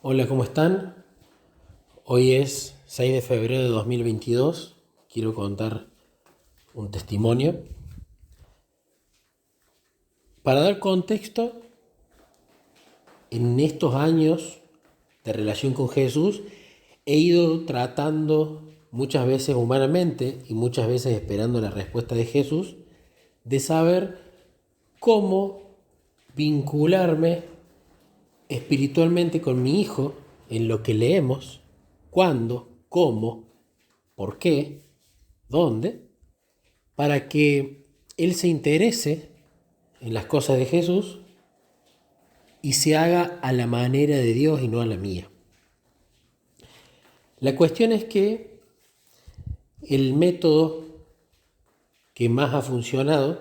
Hola, ¿cómo están? Hoy es 6 de febrero de 2022. Quiero contar un testimonio. Para dar contexto, en estos años de relación con Jesús, he ido tratando muchas veces humanamente y muchas veces esperando la respuesta de Jesús, de saber cómo vincularme espiritualmente con mi hijo en lo que leemos, cuándo, cómo, por qué, dónde, para que él se interese en las cosas de Jesús y se haga a la manera de Dios y no a la mía. La cuestión es que el método que más ha funcionado,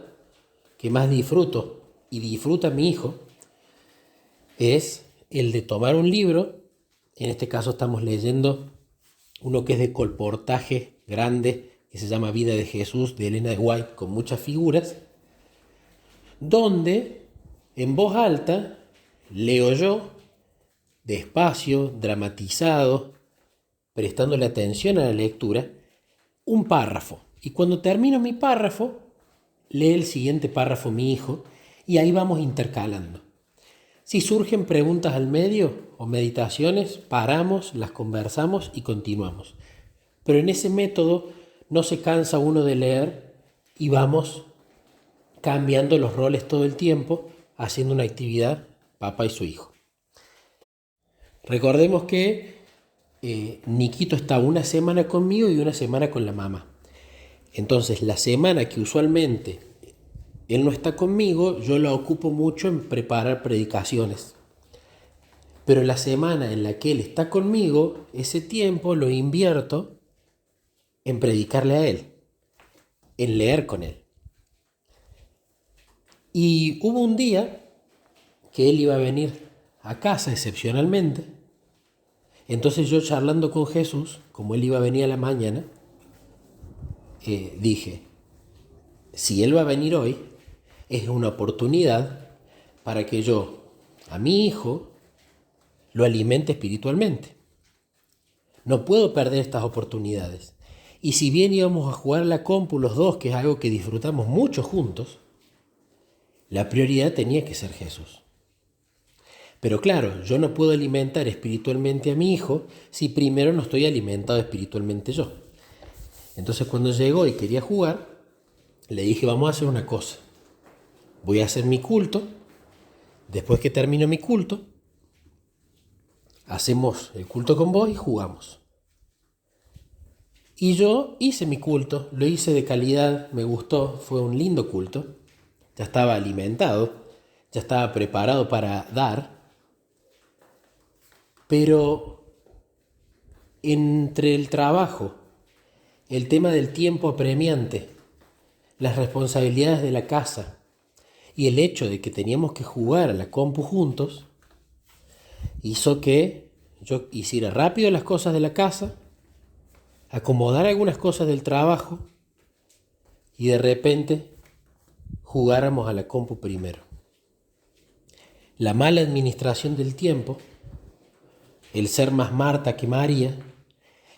que más disfruto y disfruta mi hijo, es el de tomar un libro. En este caso estamos leyendo uno que es de colportaje grande, que se llama Vida de Jesús, de Elena de White, con muchas figuras, donde en voz alta leo yo, despacio, dramatizado, prestándole atención a la lectura, un párrafo. Y cuando termino mi párrafo, lee el siguiente párrafo mi hijo, y ahí vamos intercalando. Si surgen preguntas al medio o meditaciones, paramos, las conversamos y continuamos. Pero en ese método no se cansa uno de leer y vamos cambiando los roles todo el tiempo, haciendo una actividad papá y su hijo. Recordemos que Niquito está una semana conmigo y una semana con la mamá. Entonces la semana que usualmente él no está conmigo, yo la ocupo mucho en preparar predicaciones. Pero la semana en la que él está conmigo, ese tiempo lo invierto en predicarle a él, en leer con él. Y hubo un día que él iba a venir a casa excepcionalmente. Entonces yo, charlando con Jesús, como él iba a venir a la mañana, dije, si él va a venir hoy, es una oportunidad para que yo, a mi hijo, lo alimente espiritualmente. No puedo perder estas oportunidades. Y si bien íbamos a jugar la compu los dos, que es algo que disfrutamos mucho juntos, la prioridad tenía que ser Jesús. Pero claro, yo no puedo alimentar espiritualmente a mi hijo si primero no estoy alimentado espiritualmente yo. Entonces cuando llegó y quería jugar, le dije, vamos a hacer una cosa. Voy a hacer mi culto. Después que termino mi culto, hacemos el culto con vos y jugamos. Y yo hice mi culto, lo hice de calidad, me gustó, fue un lindo culto. Ya estaba alimentado, ya estaba preparado para dar. Pero entre el trabajo, el tema del tiempo apremiante, las responsabilidades de la casa y el hecho de que teníamos que jugar a la compu juntos, hizo que yo hiciera rápido las cosas de la casa, acomodar algunas cosas del trabajo y de repente jugáramos a la compu primero. La mala administración del tiempo, el ser más Marta que María,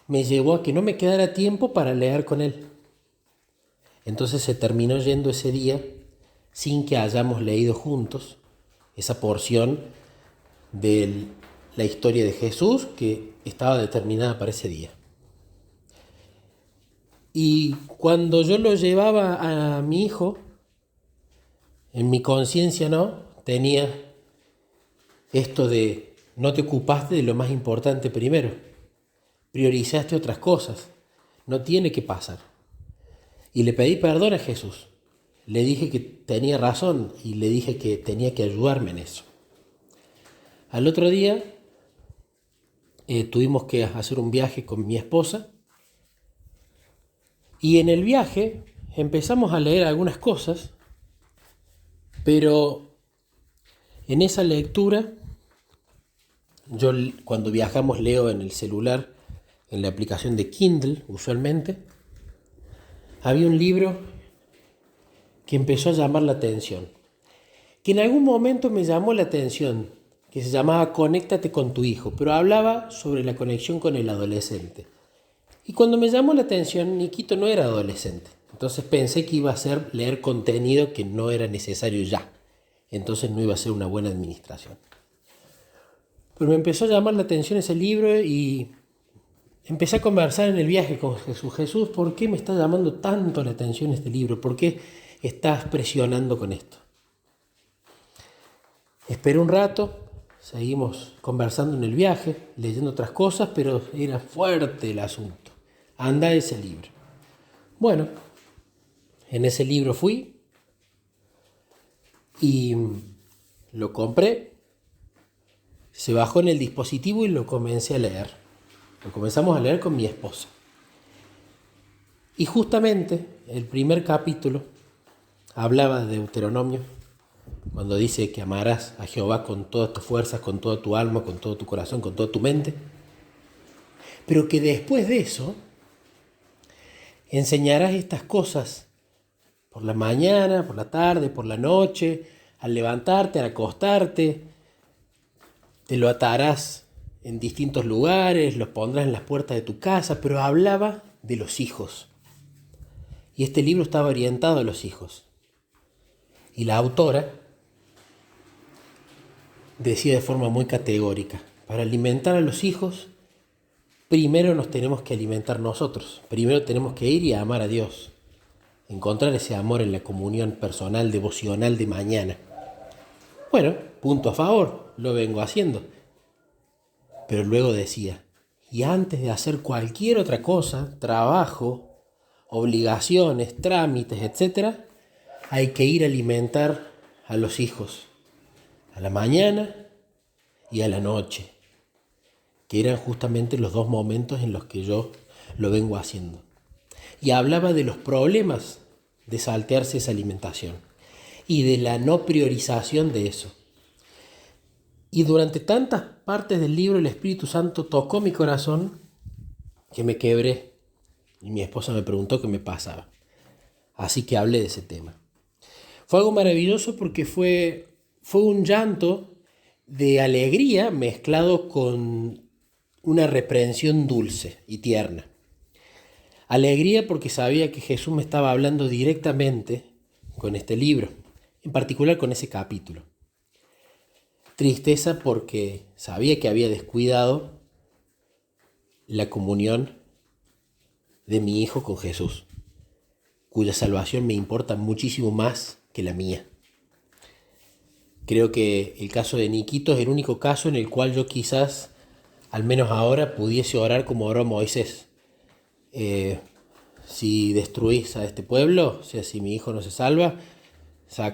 me llevó a que no me quedara tiempo para leer con él. Entonces se terminó yendo ese día sin que hayamos leído juntos esa porción de la historia de Jesús que estaba determinada para ese día. Y cuando yo lo llevaba a mi hijo, en mi conciencia tenía esto de no te ocupaste de lo más importante primero, priorizaste otras cosas, no tiene que pasar. Y le pedí perdón a Jesús, le dije que tenía razón y le dije que tenía que ayudarme en eso. Al otro día tuvimos que hacer un viaje con mi esposa y en el viaje empezamos a leer algunas cosas, pero en esa lectura, yo cuando viajamos leo en el celular, en la aplicación de Kindle usualmente, había un libro que empezó a llamar la atención, que en algún momento me llamó la atención, que se llamaba Conéctate con tu hijo, pero hablaba sobre la conexión con el adolescente. Y cuando me llamó la atención, Nikito no era adolescente. Entonces pensé que iba a ser leer contenido que no era necesario ya. Entonces no iba a ser una buena administración. Pero me empezó a llamar la atención ese libro y empecé a conversar en el viaje con Jesús. Jesús, ¿por qué me está llamando tanto la atención este libro? ¿Por qué estás presionando con esto? Esperé un rato, seguimos conversando en el viaje, leyendo otras cosas, pero era fuerte el asunto. Anda ese libro. Bueno, en ese libro fui y lo compré, se bajó en el dispositivo y lo comencé a leer. Lo comenzamos a leer con mi esposa. Y justamente el primer capítulo hablaba de Deuteronomio, cuando dice que amarás a Jehová con todas tus fuerzas, con toda tu alma, con todo tu corazón, con toda tu mente. Pero que después de eso enseñarás estas cosas por la mañana, por la tarde, por la noche, al levantarte, al acostarte. Te lo atarás en distintos lugares, los pondrás en las puertas de tu casa, pero hablaba de los hijos. Y este libro estaba orientado a los hijos. Y la autora decía de forma muy categórica, para alimentar a los hijos, primero nos tenemos que alimentar nosotros. Primero tenemos que ir y amar a Dios. Encontrar ese amor en la comunión personal, devocional de mañana. Bueno, punto a favor, lo vengo haciendo. Pero luego decía, y antes de hacer cualquier otra cosa, trabajo, obligaciones, trámites, etc., hay que ir a alimentar a los hijos, a la mañana y a la noche, que eran justamente los dos momentos en los que yo lo vengo haciendo. Y hablaba de los problemas de saltearse esa alimentación y de la no priorización de eso. Y durante tantas partes del libro el Espíritu Santo tocó mi corazón que me quebré y mi esposa me preguntó qué me pasaba. Así que hablé de ese tema. Fue algo maravilloso porque fue un llanto de alegría mezclado con una reprensión dulce y tierna. Alegría porque sabía que Jesús me estaba hablando directamente con este libro, en particular con ese capítulo. Tristeza porque sabía que había descuidado la comunión de mi hijo con Jesús, cuya salvación me importa muchísimo más que la mía. Creo que el caso de Nikito es el único caso en el cual yo quizás, al menos ahora, pudiese orar como oró Moisés. Si destruís a este pueblo, o sea, si mi hijo no se salva,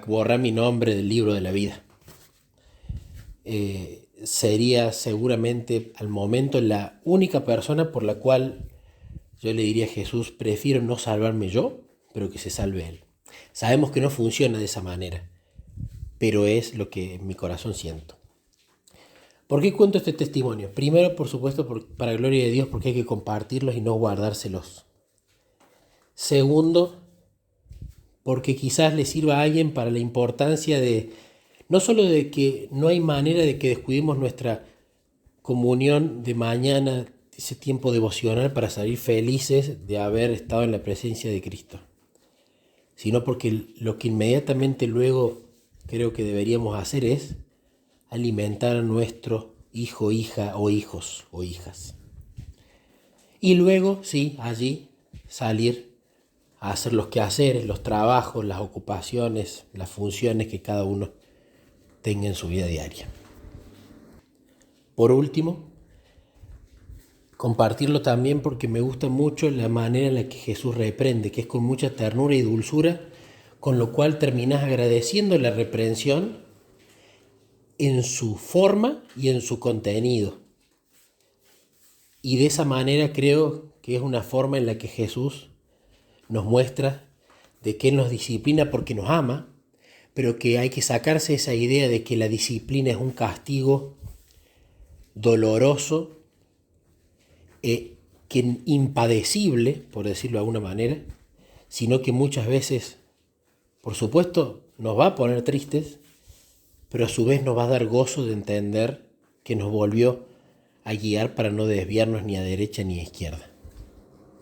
borra mi nombre del libro de la vida. Sería seguramente al momento la única persona por la cual yo le diría a Jesús, prefiero no salvarme yo, pero que se salve él. Sabemos que no funciona de esa manera, pero es lo que en mi corazón siento. ¿Por qué cuento este testimonio? Primero, por supuesto, para gloria de Dios, porque hay que compartirlos y no guardárselos. Segundo, porque quizás le sirva a alguien para la importancia de, no solo de que no hay manera de que descuidemos nuestra comunión de mañana, ese tiempo devocional para salir felices de haber estado en la presencia de Cristo, sino porque lo que inmediatamente luego creo que deberíamos hacer es alimentar a nuestro hijo, hija o hijos o hijas. Y luego, sí, allí salir a hacer los quehaceres, los trabajos, las ocupaciones, las funciones que cada uno tenga en su vida diaria. Por último, compartirlo también porque me gusta mucho la manera en la que Jesús reprende, que es con mucha ternura y dulzura, con lo cual terminás agradeciendo la reprensión en su forma y en su contenido. Y de esa manera creo que es una forma en la que Jesús nos muestra de que Él nos disciplina porque nos ama, pero que hay que sacarse esa idea de que la disciplina es un castigo doloroso, que impadecible, por decirlo de alguna manera, sino que muchas veces, por supuesto, nos va a poner tristes, pero a su vez nos va a dar gozo de entender que nos volvió a guiar para no desviarnos ni a derecha ni a izquierda.